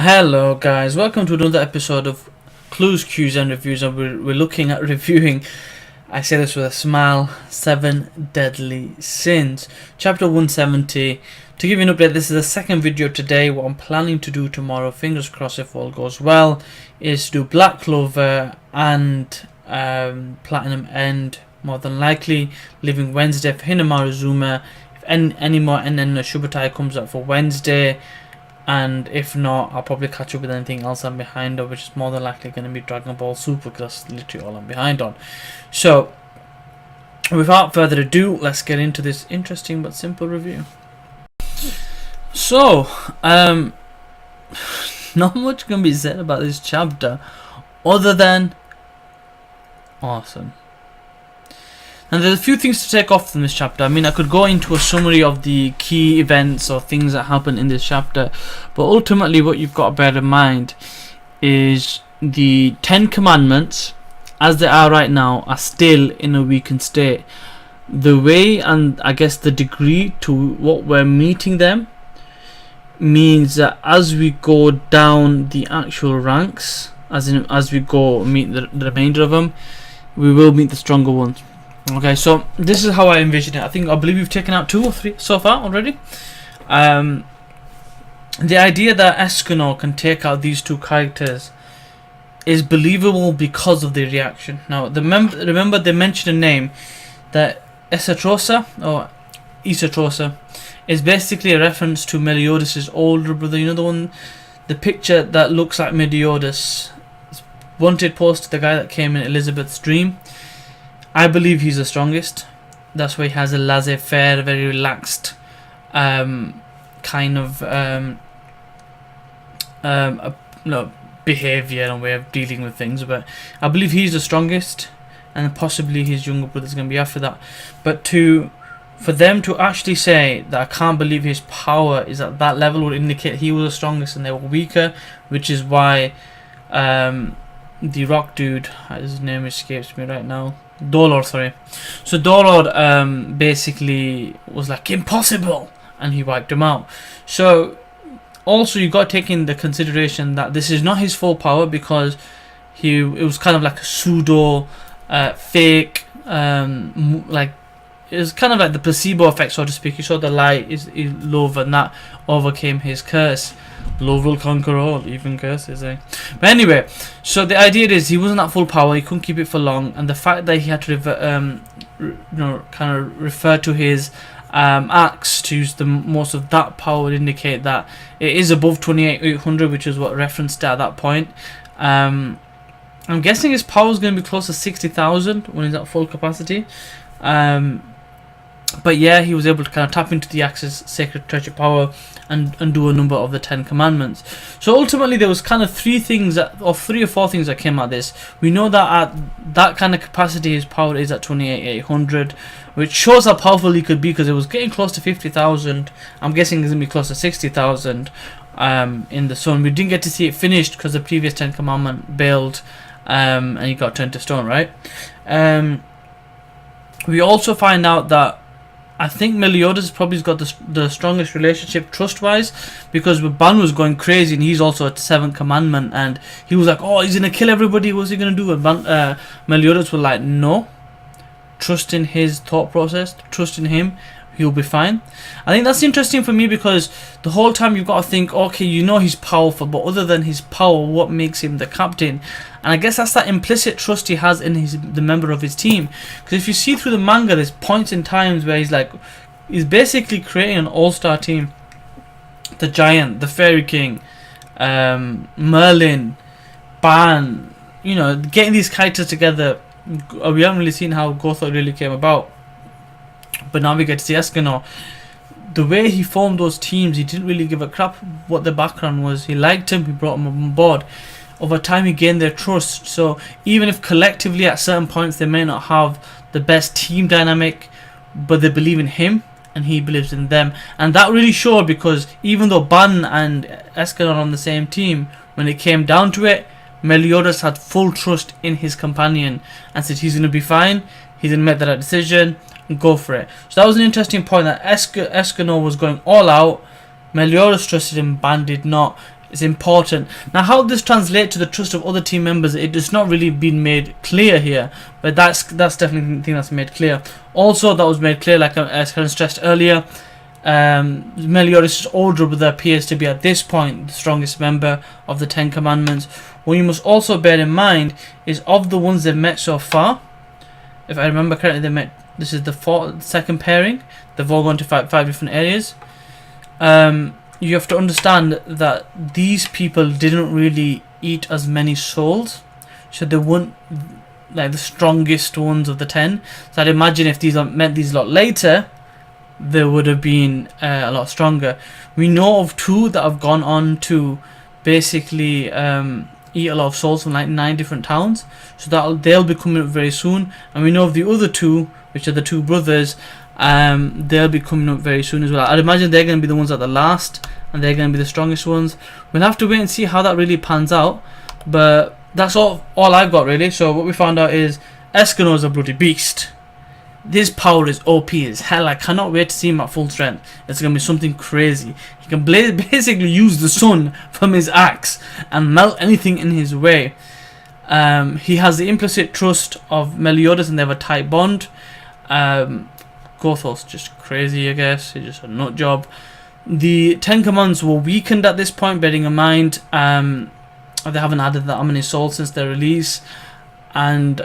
Hello guys, welcome to another episode of Clues, Cues and Reviews, and we're looking at reviewing, I say this with a smile, 7 Deadly Sins, chapter 170. To give you an update, this is the second video today. What I'm planning to do tomorrow, fingers crossed if all goes well, is to do Black Clover and Platinum End, more than likely, leaving Wednesday for Hinamaru Zuma. If any more and then Shubutai comes up for Wednesday. And if not, I'll probably catch up with anything else I'm behind on, which is more than likely going to be Dragon Ball Super, because that's literally all I'm behind on. So, without further ado, let's get into this interesting but simple review. So, not much can be said about this chapter, other than awesome. And there's a few things to take off from this chapter. I mean, I could go into a summary of the key events or things that happen in this chapter, but ultimately what you've got to bear in mind is the 10 commandments, as they are right now, are still in a weakened state. The way and I guess the degree to what we're meeting them means that as we go down the actual ranks, as we go meet the remainder of them, we will meet the stronger ones. Okay, so this is how I envision it. I believe we've taken out 2 or 3 so far already. The idea that Escanor can take out these 2 characters is believable because of the reaction. Now, remember they mentioned a name, that Esatrosa or Isatrosa is basically a reference to Meliodas' older brother. You know the picture that looks like Meliodas. Wanted post, the guy that came in Elizabeth's dream. I believe he's the strongest. That's why he has a laissez-faire, very relaxed kind of behaviour and way of dealing with things. But I believe he's the strongest, and possibly his younger brother's going to be after that. But for them to actually say that I can't believe his power is at that level would indicate he was the strongest and they were weaker, which is why the rock dude, his name escapes me right now, Dolor, sorry. So Dolor basically was like, impossible, and he wiped him out. So also you got to take in the consideration that this is not his full power, because it was kind of like a pseudo fake, like it was kind of like the placebo effect, so to speak. You saw the light is love, and that overcame his curse. Love will conquer all, even curses, eh? But anyway, so the idea is he wasn't at full power, he couldn't keep it for long, and the fact that he had to kind of refer to his axe to use the most of that power would indicate that it is above 28,800, which is what referenced at that point. I'm guessing his power is going to be close to 60,000 when he's at full capacity. But yeah, he was able to kind of tap into the axe's sacred treasure power and do a number of the 10 commandments. So ultimately there was kind of 3 or 4 things that came out of this. We know that at that kind of capacity his power is at 28,800, which shows how powerful he could be, because it was getting close to 50,000. I'm guessing it's going to be close to 60,000 in the sun. We didn't get to see it finished because the previous 10 commandment bailed and he got turned to stone, right? We also find out that I think Meliodas probably got the strongest relationship trust-wise, because Ban was going crazy and he's also at 7th commandment, and he was like, oh, he's going to kill everybody, what's he going to do? And Meliodas was like, no, trust in his thought process, trust in him, he'll be fine. I think that's interesting for me, because the whole time you've got to think, okay, you know he's powerful, but other than his power, what makes him the captain? And I guess that's that implicit trust he has in the member of his team. Because if you see through the manga, there's points in times where he's basically creating an all-star team. The Giant, the Fairy King, Merlin, Ban, getting these characters together. We haven't really seen how Gothel really came about, but now we get to see Escanor. The way he formed those teams, he didn't really give a crap what the background was. He liked him, he brought him on board. Over time he gained their trust, so even if collectively at certain points they may not have the best team dynamic, but they believe in him and he believes in them. And that really showed, because even though Ban and Escanor are on the same team, when it came down to it, Meliodas had full trust in his companion and said he's going to be fine, he's going to make that right decision, and go for it. So that was an interesting point, that Escanor was going all out, Meliodas trusted him, Ban did not. It's important. Now, how this translates to the trust of other team members, it has not really been made clear here, but that's definitely the thing that's made clear. Also, that was made clear, like as Karen stressed earlier, Meliodas' older brother appears to be at this point the strongest member of the 10 Commandments. What you must also bear in mind is, of the ones they've met so far, if I remember correctly, they met. This is the second pairing. They've all gone to five different areas. You have to understand that these people didn't really eat as many souls, so they weren't like the strongest ones of the 10. So I'd imagine if these met these lot later, they would have been a lot stronger. We know of 2 that have gone on to basically eat a lot of souls from like 9 different towns, so they'll be coming up very soon. And we know of the other 2, which are the 2 brothers. They'll be coming up very soon as well. I'd imagine they're going to be the ones at the last, and they're going to be the strongest ones. We'll have to wait and see how that really pans out, but that's all I've got really. So what we found out is Escanor is a bloody beast. This power is OP as hell. I cannot wait to see him at full strength. It's going to be something crazy. He can basically use the sun from his axe and melt anything in his way. He has the implicit trust of Meliodas, and they have a tight bond. Gothos just crazy, I guess. He's just a nut job. The 10 commands were weakened at this point, bearing in mind they haven't added that many souls since their release. And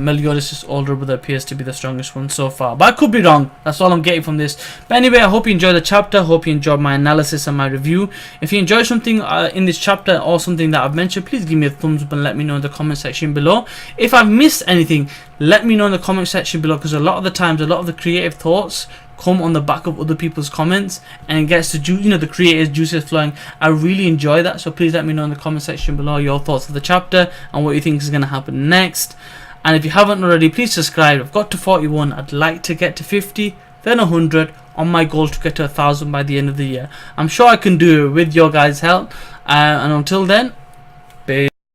Meliodas' older brother appears to be the strongest one so far, but I could be wrong. That's all I'm getting from this. But anyway, I hope you enjoyed the chapter. Hope you enjoyed my analysis and my review. If you enjoyed something in this chapter or something that I've mentioned, please give me a thumbs up and let me know in the comment section below. If I've missed anything, let me know in the comment section below, because a lot of the times, a lot of the creative thoughts come on the back of other people's comments, and it gets the creators' juices flowing. I really enjoy that, so please let me know in the comment section below your thoughts of the chapter and what you think is going to happen next. And if you haven't already, please subscribe. I've got to 41. I'd like to get to 50, then 100, on my goal to get to 1,000 by the end of the year. I'm sure I can do it with your guys' help. And until then,